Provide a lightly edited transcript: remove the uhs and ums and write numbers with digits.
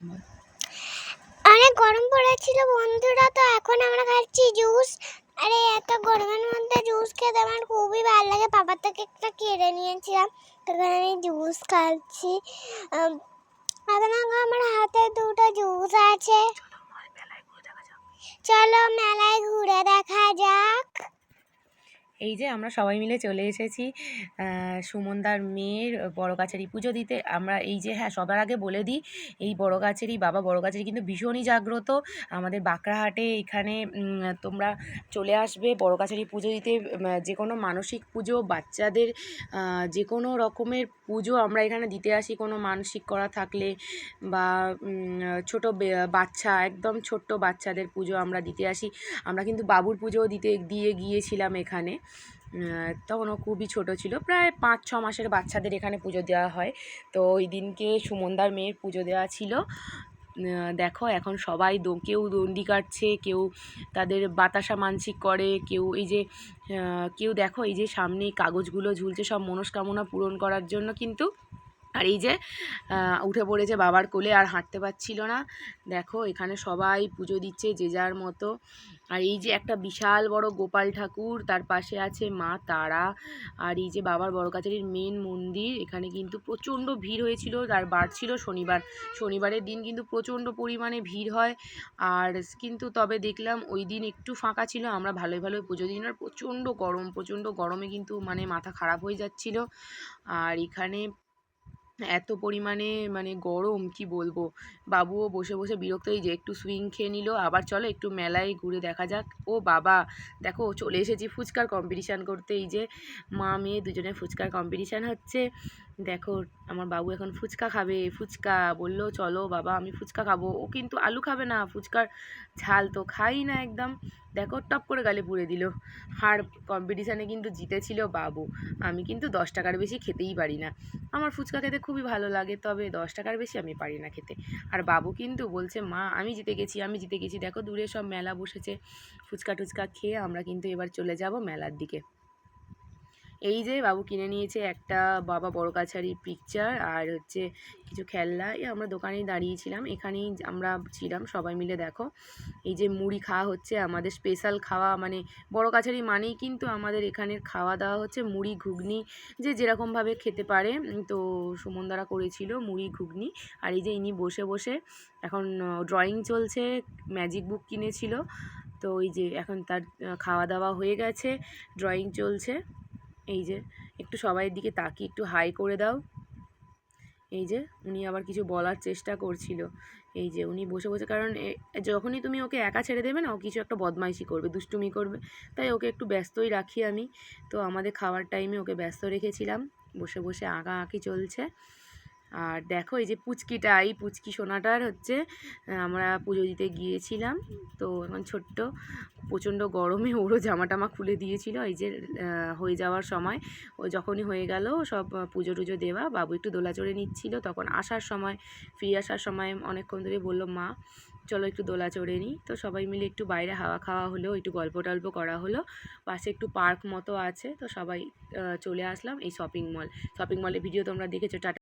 অনেক গরম পড়েছিল বন্ধুরা, তো এখন আমরা খাচ্ছি জুস। আরে এত গরমের মধ্যে জুস খেতে আমার খুবই ভালো লাগে। বাবার থেকে একটা কেড়ে নিয়েছিলাম, তখন আমি জুস খাচ্ছি। এখন আমার হাতে দুটো জুস আছে। চলো মেলায় ঘুরে দেখা যাক। এই যে আমরা সবাই মিলে চলে এসেছি সুমনদার মেয়ের বড় কাছারি পুজো দিতে। আমরা এই যে হ্যাঁ, সবার আগে বলে দিই, এই বড় কাছারি বাবা বড় কাছারি কিন্তু ভীষণই জাগ্রত আমাদের বাঁকড়াহাটে। এখানে তোমরা চলে আসবে বড় কাছারি পুজো দিতে। যে কোনো মানসিক পুজো, বাচ্চাদের যে কোনো রকমের পুজো আমরা এখানে দিতে আসি। কোনো মানসিক করা থাকলে বা ছোটো বাচ্চা, একদম ছোট্ট বাচ্চাদের পুজো আমরা দিতে আসি। আমরা কিন্তু বাবুর পুজোও দিয়ে গিয়েছিলাম এখানে। তখন ও খুবই ছোটো ছিল, প্রায় 5-6 মাসের বাচ্চাদের এখানে পুজো দেওয়া হয়। তো ওই দিনকে সুমনদার মেয়ের পুজো দেওয়া ছিল। দেখো এখন সবাই কেউ দণ্ডি কাটছে, কেউ তাদের বাতাসা মানসিক করে, কেউ এই যে কেউ দেখো এই যে সামনে কাগজগুলো ঝুলছে সব মনস্কামনা পূরণ করার জন্য কিন্তু। আর এই যে উঠে পড়েছে বাবার কোলে, আর হাঁটতে পারছিল না। দেখো এখানে সবাই পুজো দিচ্ছে যে যার মতো। আর এই যে একটা বিশাল বড় গোপাল ঠাকুর, তার পাশে আছে মা তারা। আর এই যে বাবার বড় কাছারির মেন মন্দির, এখানে কিন্তু প্রচণ্ড ভিড় হয়েছিল। আর বার ছিল শনিবারের দিন কিন্তু প্রচণ্ড পরিমাণে ভিড় হয়। আর কিন্তু তবে দেখলাম ওই দিন একটু ফাঁকা ছিল, আমরা ভালোই পুজো দিন। আর প্রচণ্ড গরমে কিন্তু মানে মাথা খারাপ হয়ে যাচ্ছিল। আর এখানে এত পরিমাণে মানে গরম কি বলবো। বাবুও বসে বসে বিরক্ত, এই যে একটু সুইং খেয়ে নিল, আবার চলো একটু মেলায় ঘুরে দেখা যাক। ও বাবা দেখো চলে এসেছি ফুচকার কম্পিটিশান করতে। এই যে মা মেয়ে দুজনে ফুচকার কম্পিটিশান হচ্ছে। দেখো আমার বাবু এখন ফুচকা খাবে। ফুচকা বললো চলো বাবা আমি ফুচকা খাবো। ও কিন্তু আলু খাবে না, ফুচকার ঝাল তো খাই না একদম। দেখো টপ করে গালে পুড়ে দিল। আর কম্পিটিশানে কিন্তু জিতেছিল বাবু। আমি কিন্তু 10 টাকার বেশি খেতেই পারি না। আমার ফুচকা খেতে খুবই ভালো লাগে, তবে 10 টাকার বেশি আমি পারি না খেতে। আর বাবু কিন্তু বলছে মা আমি জিতে গেছি। দেখো দূরে সব মেলা বসেছে। ফুচকা টুচকা খেয়ে আমরা কিন্তু এবার চলে যাব মেলার দিকে। এই যে বাবু কিনে নিয়েছে একটা বাবা বড় কাছারির পিকচার, আর হচ্ছে কিছু খেলনা। আমরা দোকানেই দাঁড়িয়েছিলাম, এখানেই আমরা ছিলাম সবাই মিলে। দেখো এই যে মুড়ি খাওয়া হচ্ছে, আমাদের স্পেশাল খাওয়া, মানে বড় কাছারি মানেই কিন্তু আমাদের এখানের খাওয়া দাওয়া হচ্ছে মুড়ি ঘুগনি, যে যেরকমভাবে খেতে পারে। তো সুমনদারা করেছিল মুড়ি ঘুগনি। আর এই যে ইনি বসে বসে এখন ড্রয়িং চলছে, ম্যাজিক বুক কিনেছিল। তো এই যে এখন তার খাওয়া দাওয়া হয়ে গেছে, ড্রয়িং চলছে। এই যে একটু সবাইয়ের দিকে তাকিয়ে একটু হাই করে দাও। এই যে উনি আবার কিছু বলার চেষ্টা করছিল। এই যে উনি বসে বসে, কারণ যখনই তুমি ওকে একা ছেড়ে দেবে না, ও কিছু একটা বদমাইশি করবে, দুষ্টুমি করবে, তাই ওকে একটু ব্যস্তই রাখি আমি। তো আমাদের খাওয়ার টাইমে ওকে ব্যস্ত রেখেছিলাম, বসে বসে আঁকাআঁকি চলছে। আর দেখো এই যে পুচকিটা, এই পুচকি সোনাটার হচ্ছে আমরা পুজো দিতে গিয়েছিলাম। তো এখন ছোট্ট, প্রচণ্ড গরমে ওরও জামা টামা খুলে দিয়েছিল। এই যে হয়ে যাওয়ার সময়, ও যখনই হয়ে গেল সব পুজো টুজো দেওয়া, বাবু একটু দোলা চড়ে নিচ্ছিল। তখন ফিরে আসার সময় অনেকক্ষণ ধরে বললো মা চলো একটু দোলা চড়ে নিই। তো সবাই মিলে একটু বাইরে হাওয়া খাওয়া হলো, একটু গল্প টল্প করা হলো। পাশে একটু পার্ক মতো আছে, তো সবাই চলে আসলাম এই শপিং মলের ভিডিও তোমরা দেখেছো। টাটা।